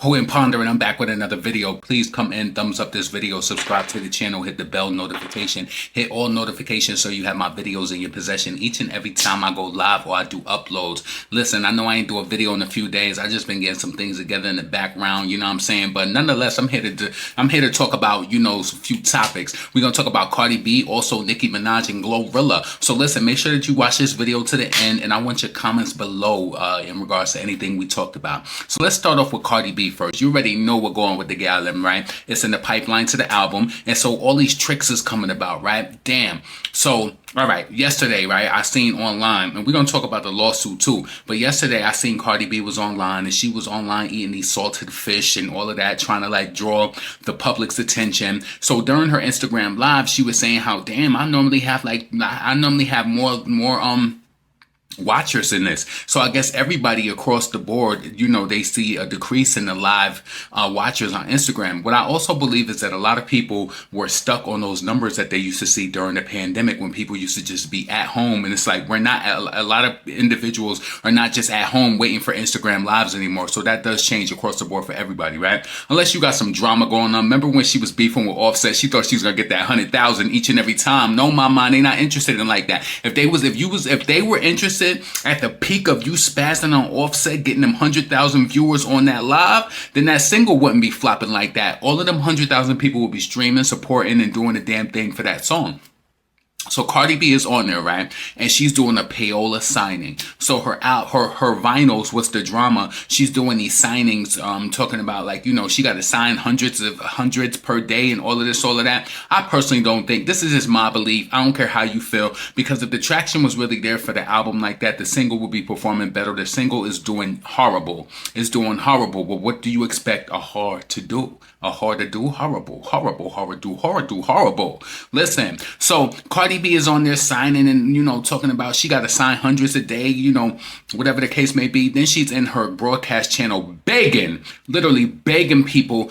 Poet and Ponder, and I'm back with another video. Please come in, thumbs up this video, subscribe to the channel, hit the bell notification, hit all notifications so you have my videos in your possession each and every time I go live or I do uploads. Listen, I know I ain't do a video in a few days. I just been getting some things together in the background, you know what I'm saying? But nonetheless, I'm here to talk about, a few topics. We're gonna talk about Cardi B, also Nicki Minaj and GloRilla. So listen, make sure that you watch this video to the end, and I want your comments below in regards to anything we talked about. So let's start off with Cardi B first. You already know what's going with the gallon, right? It's in the pipeline to the album, and so all these tricks is coming about, right? Damn. So all right, yesterday, right, I seen online, and we're gonna talk about the lawsuit too, but yesterday I seen Cardi B was online, and she was online eating these salted fish and all of that, trying to like draw the public's attention. So during her Instagram live, she was saying how, damn, I normally have more watchers in this. So I guess everybody across the board, they see a decrease in the live watchers on Instagram. What I also believe is that a lot of people were stuck on those numbers that they used to see during the pandemic, when people used to just be at home. And it's like, a lot of individuals are not just at home waiting for Instagram lives anymore. So that does change across the board for everybody, right? Unless you got some drama going on. Remember when she was beefing with Offset, she thought she was gonna get that 100,000 each and every time. No, mama, they not interested in like that. If they were interested at the peak of you spazzing on Offset, getting them 100,000 viewers on that live, then that single wouldn't be flopping like that. All of them 100,000 people would be streaming, supporting, and doing the damn thing for that song. So Cardi B is on there, right? And she's doing a payola signing. So her vinyls, what's the drama? She's doing these signings, talking about like, she got to sign hundreds per day and all of this, all of that. I personally don't think, this is just my belief. I don't care how you feel, because if the traction was really there for the album like that, the single would be performing better. The single is doing horrible. It's doing horrible. But what do you expect a whore to do? A whore to do horrible, horrible. Listen, so Cardi B is on there signing and, talking about she got to sign hundreds a day, whatever the case may be. Then she's in her broadcast channel begging, literally begging people,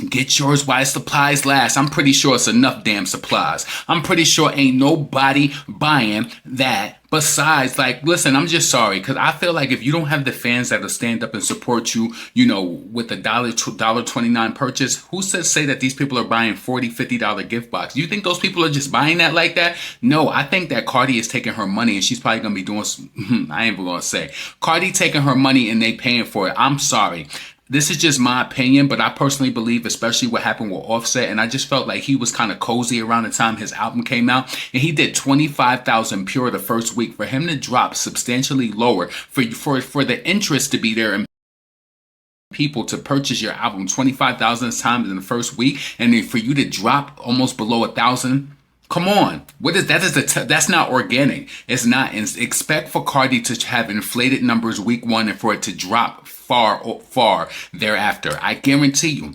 get yours while supplies last. I'm pretty sure it's enough damn supplies. I'm pretty sure ain't nobody buying that. Besides, like, listen, I'm just sorry, because I feel like if you don't have the fans that'll stand up and support you, with a $1.29 purchase, who say that these people are buying $40, $50 gift box? You think those people are just buying that like that? No, I think that Cardi is taking her money, and she's probably going to be doing, I ain't even going to say. Cardi taking her money and they paying for it. I'm sorry. This is just my opinion, but I personally believe, especially what happened with Offset, and I just felt like he was kind of cozy around the time his album came out, and he did 25,000 pure the first week. For him to drop substantially lower, for the interest to be there and people to purchase your album 25,000 times in the first week, and then for you to drop almost below 1,000. Come on, what is that? That's not organic. It's not. Expect for Cardi to have inflated numbers week one and for it to drop far thereafter. I guarantee you.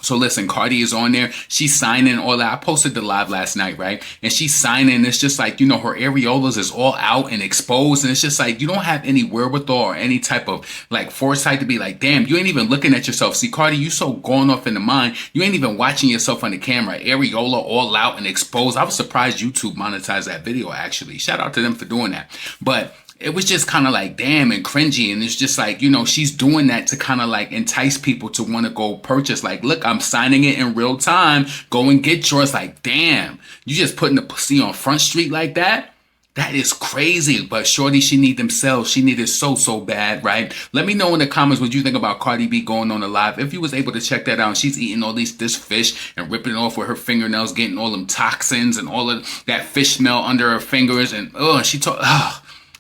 So listen, Cardi is on there. She's signing all that. I posted the live last night, right? And she's signing. It's just like, her areolas is all out and exposed. And it's just like, you don't have any wherewithal or any type of like foresight to be like, damn, you ain't even looking at yourself. See, Cardi, you so going off in the mind. You ain't even watching yourself on the camera. Areola all out and exposed. I was surprised YouTube monetized that video, actually. Shout out to them for doing that. But it was just kind of like, damn, and cringy. And it's just like, she's doing that to kind of like entice people to want to go purchase. Like, look, I'm signing it in real time. Go and get yours. Like, damn, you just putting the pussy on Front Street like that? That is crazy. But shorty, she need themselves. She needed so bad, right? Let me know in the comments what you think about Cardi B going on the live. If you was able to check that out, she's eating all this fish and ripping it off with her fingernails, getting all them toxins and all of that fish smell under her fingers. And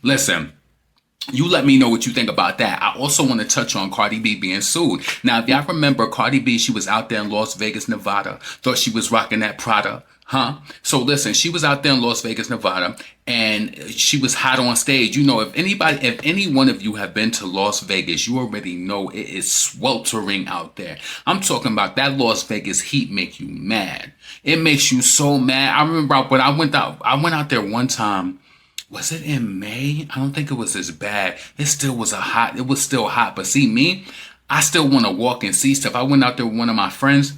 listen, you let me know what you think about that. I also want to touch on Cardi B being sued. Now, if y'all remember, Cardi B, she was out there in Las Vegas, Nevada. Thought she was rocking that Prada. So listen, she was out there in Las Vegas, Nevada, and she was hot on stage. If any one of you have been to Las Vegas, you already know it is sweltering out there. I'm talking about that Las Vegas heat make you mad. It makes you so mad. I remember when I went out there one time. Was it in May? I don't think it was as bad. It was still hot. But see me, I still want to walk and see stuff. I went out there with one of my friends.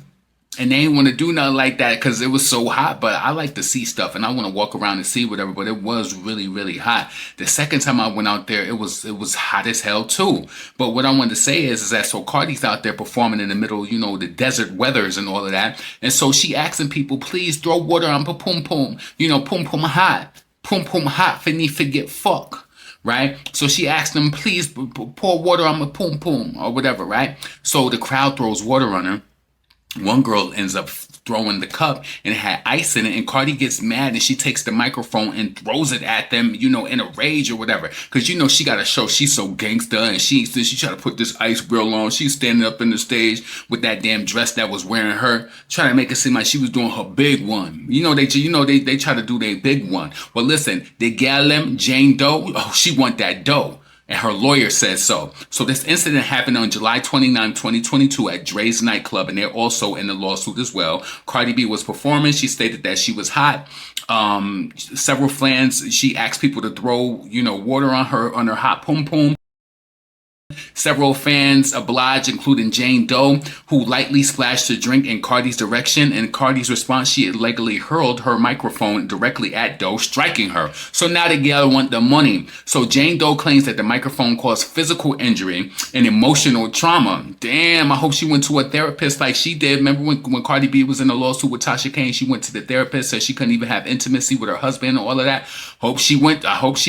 And they ain't want to do nothing like that because it was so hot. But I like to see stuff and I want to walk around and see whatever. But it was really, really hot. The second time I went out there, it was hot as hell too. But what I wanted to say is that so Cardi's out there performing in the middle, you know, the desert weathers and all of that. And so she asking people, please throw water on pum pum. You know, pum pum hot. Pum pum hot for me forget fuck. Right? So she asked them, please pour water on my pum pum or whatever, right? So the crowd throws water on her. One girl ends up throwing the cup and it had ice in it, and Cardi gets mad and she takes the microphone and throws it at them, you know, in a rage or whatever. Because, you know, she got to show she's so gangster, and she tried to put this ice grill on. She's standing up in the stage with that damn dress that was wearing her, trying to make it seem like she was doing her big one. They try to do their big one. Well, listen, the gal Jane Doe, oh, she want that dough. And her lawyer says so. So this incident happened on July 29, 2022 at Dre's nightclub, and they're also in the lawsuit as well. Cardi B was performing. She stated that she was hot. Several fans, she asked people to throw, you know, water on her hot pum pum. Several fans obliged, including Jane Doe, who lightly splashed a drink in Cardi's direction. In Cardi's response, she illegally hurled her microphone directly at Doe, striking her. So now the gal want the money. So Jane Doe claims that the microphone caused physical injury and emotional trauma. Damn, I hope she went to a therapist like she did. Remember when Cardi B was in a lawsuit with Tasha Kane, she went to the therapist, said she couldn't even have intimacy with her husband and all of that. I hope she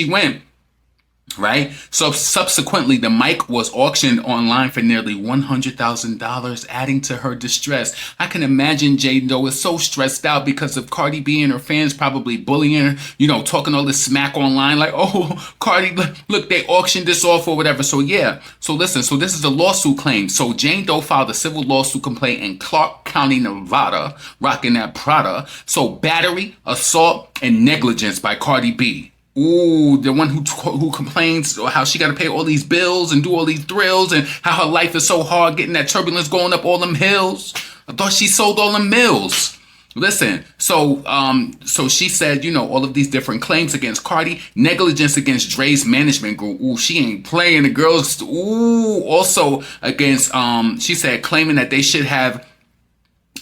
went. Right? So subsequently, the mic was auctioned online for nearly $100,000, adding to her distress. I can imagine Jane Doe is so stressed out because of Cardi B and her fans probably bullying her, you know, talking all this smack online like, oh, Cardi, look, they auctioned this off or whatever. So yeah, so listen, so this is a lawsuit claim. So Jane Doe filed a civil lawsuit complaint in Clark County, Nevada, rocking that Prada. So battery, assault, and negligence by Cardi B. Ooh, the one who complains how she got to pay all these bills and do all these thrills and how her life is so hard getting that turbulence going up all them hills. I thought she sold all them mills. Listen, so she said, you know, all of these different claims against Cardi, negligence against Dre's management group. Ooh, she ain't playing. The girls, ooh, also against, she said, claiming that they should have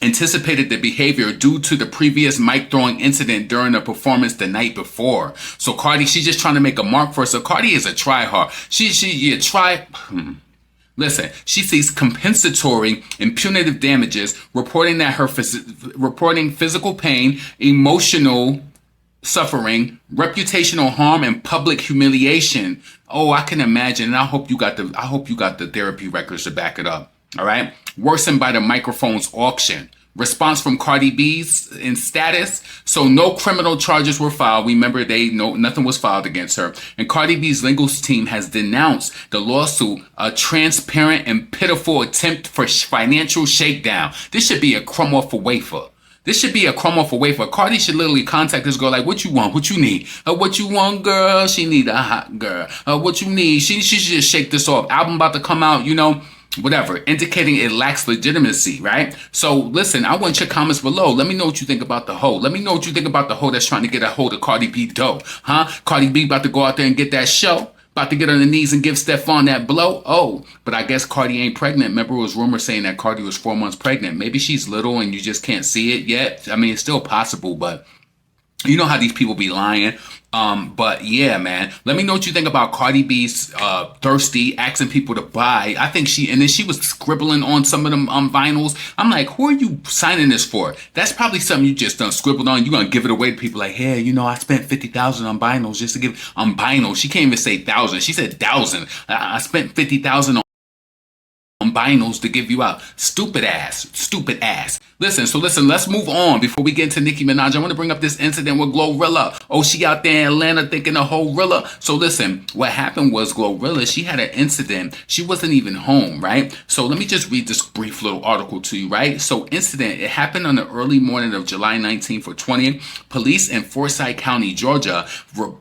anticipated the behavior due to the previous mic throwing incident during a performance the night before. So Cardi, she's just trying to make a mark for herself. Cardi is a try-hard. Listen, she seeks compensatory and punitive damages, reporting that reporting physical pain, emotional suffering, reputational harm, and public humiliation. Oh, I can imagine. And I hope you got the therapy records to back it up. All right. Worsened by the microphone's auction. Response from Cardi B's in status. So no criminal charges were filed. Remember, nothing was filed against her. And Cardi B's legal team has denounced the lawsuit a transparent and pitiful attempt for financial shakedown. This should be a crumb off a wafer. This should be a crumb off a wafer. Cardi should literally contact this girl like, what you want? What you need? What you want, girl? She need a hot girl. What you need? She should just shake this off. Album about to come out, you know. Whatever, indicating it lacks legitimacy, right? So listen, I want your comments below. Let me know what you think about the hoe. Let me know what you think about the hoe that's trying to get a hold of Cardi B dough. Huh? Cardi B about to go out there and get that show. About to get on the knees and give Stefan that blow. Oh, but I guess Cardi ain't pregnant. Remember, it was rumors saying that Cardi was 4 months pregnant. Maybe she's little and you just can't see it yet. I mean, it's still possible, but you know how these people be lying. But yeah, man, let me know what you think about Cardi B's thirsty, asking people to buy. I think and then she was scribbling on some of them vinyls. I'm like, who are you signing this for? That's probably something you just done scribbled on. You're going to give it away to people like, hey, you know, I spent $50,000 on vinyls just to give on vinyls. She can't even say thousand. She said thousand. I spent $50,000 on vinyls to give you out. Stupid ass. Listen, let's move on before we get into Nicki Minaj. I want to bring up this incident with GloRilla. Oh, she out there in Atlanta thinking the whole Rilla. So listen, what happened was GloRilla, she had an incident. She wasn't even home, right? So let me just read this brief little article to you, right? So it happened on the early morning of July 19th or 20th. Police in Forsyth County, Georgia,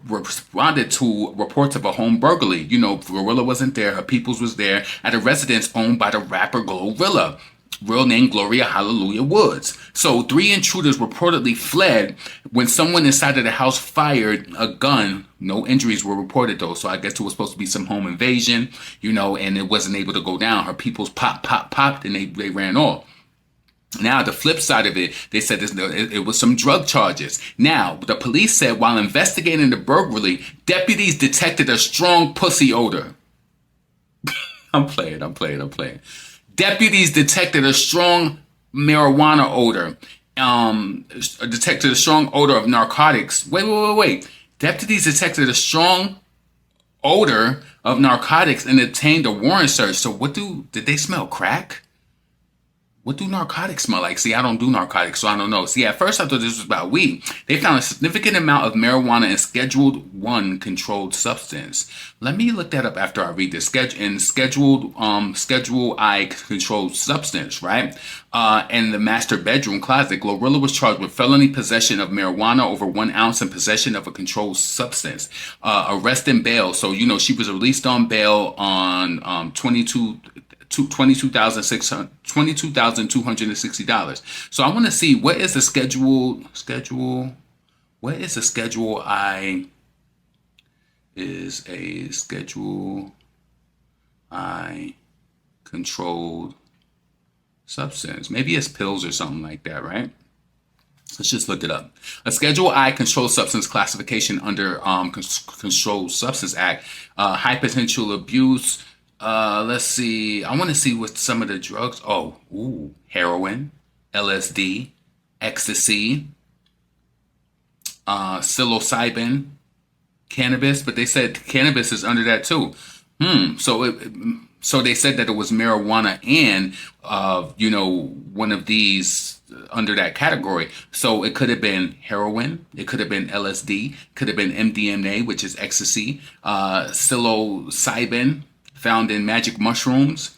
responded to reports of a home burglary. You know, GloRilla wasn't there. Her peoples was there at a residence owned by the rapper GloRilla. Real name Gloria Hallelujah Woods. So 3 intruders reportedly fled when someone inside of the house fired a gun. No injuries were reported though, so I guess it was supposed to be some home invasion, you know, and it wasn't able to go down. Her peoples popped, and they ran off. Now, the flip side of it, they said it was some drug charges. Now, the police said while investigating the burglary, deputies detected a strong pussy odor. I'm playing. Deputies detected a strong marijuana odor. Detected a strong odor of narcotics. Wait. Deputies detected a strong odor of narcotics and obtained a warrant search. So did they smell crack? What do narcotics smell like? See, I don't do narcotics, so I don't know. See, at first I thought this was about weed. They found a significant amount of marijuana in Scheduled 1 controlled substance. Let me look that up after I read this. Schedule I controlled substance, right? In the master bedroom closet, GloRilla was charged with felony possession of marijuana over 1 ounce and possession of a controlled substance. Arrest and bail. So, she was released on bail on $22,260. So I want to see what is the schedule. What is a Schedule I? Is a Schedule I controlled substance? Maybe it's pills or something like that, right? Let's just look it up. A Schedule I controlled substance classification under Controlled Substance Act. High potential abuse. Let's see. I want to see what some of the drugs. Heroin, LSD, ecstasy, psilocybin, cannabis. But they said cannabis is under that too. So they said that it was marijuana and one of these under that category. So it could have been heroin, it could have been LSD, could have been MDMA, which is ecstasy, psilocybin, found in magic mushrooms,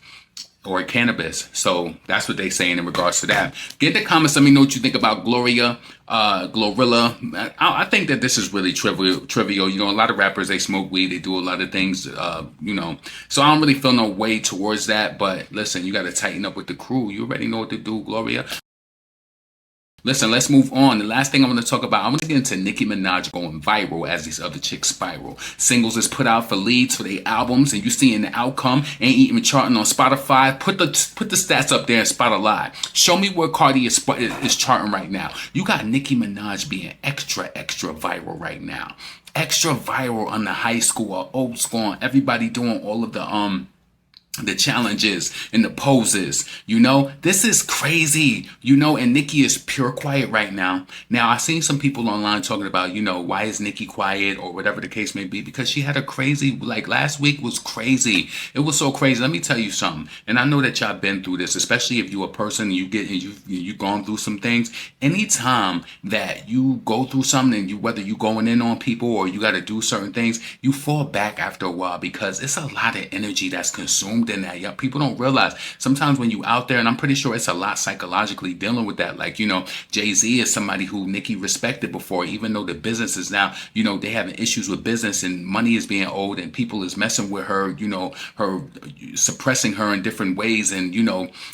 or cannabis. So that's what they're saying in regards to that. Get in the comments. Let me know what you think about GloRilla. I think that this is really trivial. A lot of rappers, they smoke weed. They do a lot of things, So I don't really feel no way towards that. But listen, you got to tighten up with the crew. You already know what to do, GloRilla. Listen, let's move on. The last thing I want to talk about, I want to get into Nicki Minaj going viral as these other chicks spiral. Singles is put out for leads for their albums, and you seeing the outcome. Ain't even charting on Spotify. Put the stats up there and spot a lie. Show me where Cardi is charting right now. You got Nicki Minaj being extra viral right now. Extra viral on the high school or old school. Everybody doing all of the challenges and the poses, this is crazy, and Nicki is pure quiet right now. Now, I've seen some people online talking about, why is Nicki quiet or whatever the case may be, because she had a crazy, like last week was crazy. It was so crazy. Let me tell you something. And I know that y'all been through this, especially if you're a person, you've gone through some things. Anytime that you go through something, whether you going in on people or you got to do certain things, you fall back after a while because it's a lot of energy that's consumed in that. Yeah, people don't realize sometimes when you out there, and I'm pretty sure it's a lot psychologically dealing with that. Like, Jay-Z is somebody who Nicki respected before, even though the business is now, they having issues with business and money is being owed and people is messing with her, her suppressing her in different ways, and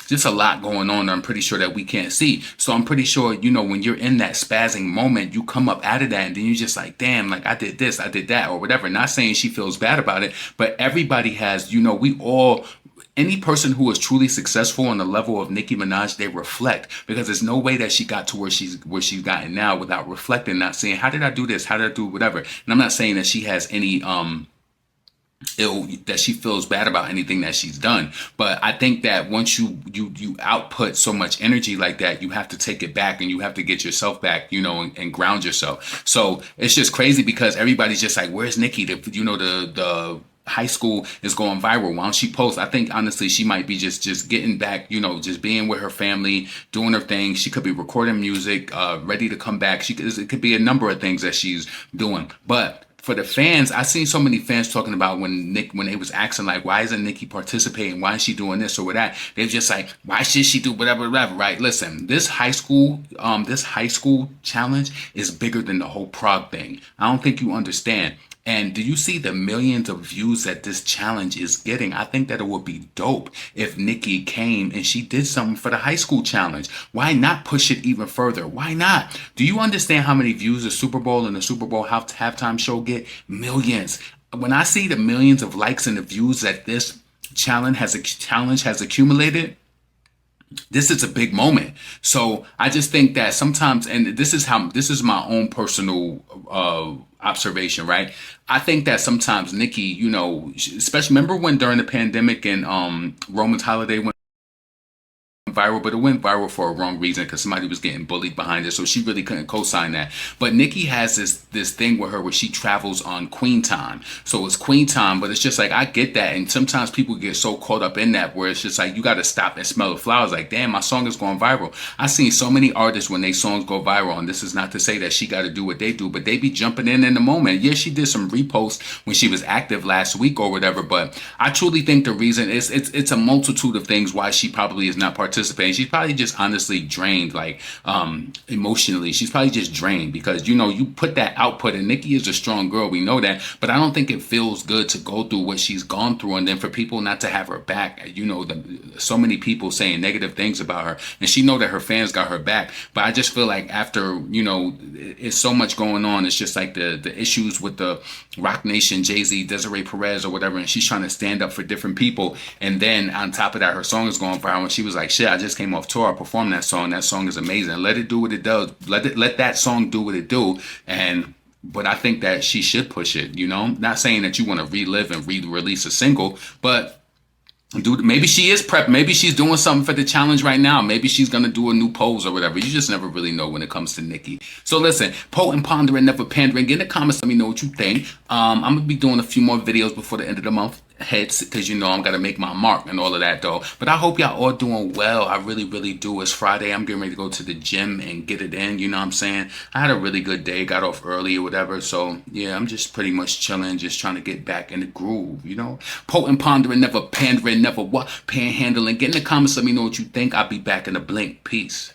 just a lot going on. I'm pretty sure that we can't see. So I'm pretty sure, when you're in that spazzing moment, you come up out of that and then you just like, damn, like I did this, I did that, or whatever. Not saying she feels bad about it, but everybody has, we all, any person who is truly successful on the level of Nicki Minaj, they reflect, because there's no way that she got to where she's gotten now without reflecting, not saying, how did I do this? How did I do whatever? And I'm not saying that she has any that she feels bad about anything that she's done, but I think that once you output so much energy like that, you have to take it back and you have to get yourself back, and ground yourself. So it's just crazy because everybody's just like, where's Nicki? The high school is going viral. Why don't she post? I think honestly she might be just getting back, just being with her family, doing her thing. She could be recording music, ready to come back. It could be a number of things that she's doing. But for the fans, I seen so many fans talking about when they was asking like, why isn't Nicki participating? Why is she doing this or that? They're just like, why should she do whatever, right? Listen, this high school challenge is bigger than the whole Prague thing. I don't think you understand. And do you see the millions of views that this challenge is getting? I think that it would be dope if Nicki came and she did something for the high school challenge. Why not push it even further? Why not? Do you understand how many views the Super Bowl and the Super Bowl halftime show get? Millions. When I see the millions of likes and the views that this challenge has accumulated, this is a big moment. So I just think that sometimes, and this is my own personal observation, right? I think that sometimes Nicki, you know, especially remember when during the pandemic and Roman's Holiday went viral, but it went viral for a wrong reason because somebody was getting bullied behind it, so she really couldn't co-sign that. But Nicki has this thing with her where she travels on Queen time, so it's Queen time, but it's just like I get that, and sometimes people get so caught up in that where it's just like you got to stop and smell the flowers. Like, damn, my song is going viral. I've seen so many artists when their songs go viral, and this is not to say that she got to do what they do, but they be jumping in the moment. Yeah, she did some reposts when she was active last week or whatever, but I truly think the reason is it's a multitude of things why she probably is not participating. She's probably just honestly drained, like emotionally. She's probably just drained because you know you put that output, and Nicki is a strong girl. We know that, but I don't think it feels good to go through what she's gone through, and then for people not to have her back. You know, so many people saying negative things about her, and she know that her fans got her back. But I just feel like after it's so much going on. It's just like the issues with the Rock Nation, Jay-Z, Desiree Perez or whatever, and she's trying to stand up for different people. And then on top of that, her song is going viral, and she was like, "Shit, I just came off tour. I performed that song. That song is amazing. Let it do what it does. Let that song do what it do." But I think that she should push it. You know, not saying that you want to relive and re-release a single, but dude, maybe she is prep. Maybe she's doing something for the challenge right now. Maybe she's gonna do a new pose or whatever. You just never really know when it comes to Nicki. So listen, potent, pondering, never pandering. Get in the comments. Let me know what you think. I'm gonna be doing a few more videos before the end of the month hits because you know I'm gonna make my mark and all of that though. But I hope y'all all doing well. I really, really do. It's Friday. I'm getting ready to go to the gym and get it in. You know what I'm saying? I had a really good day. Got off early or whatever. So yeah, I'm just pretty much chilling, just trying to get back in the groove. You know, potent, pondering, never pandering, never what panhandling. Get in the comments. Let me know what you think. I'll be back in a blink. Peace.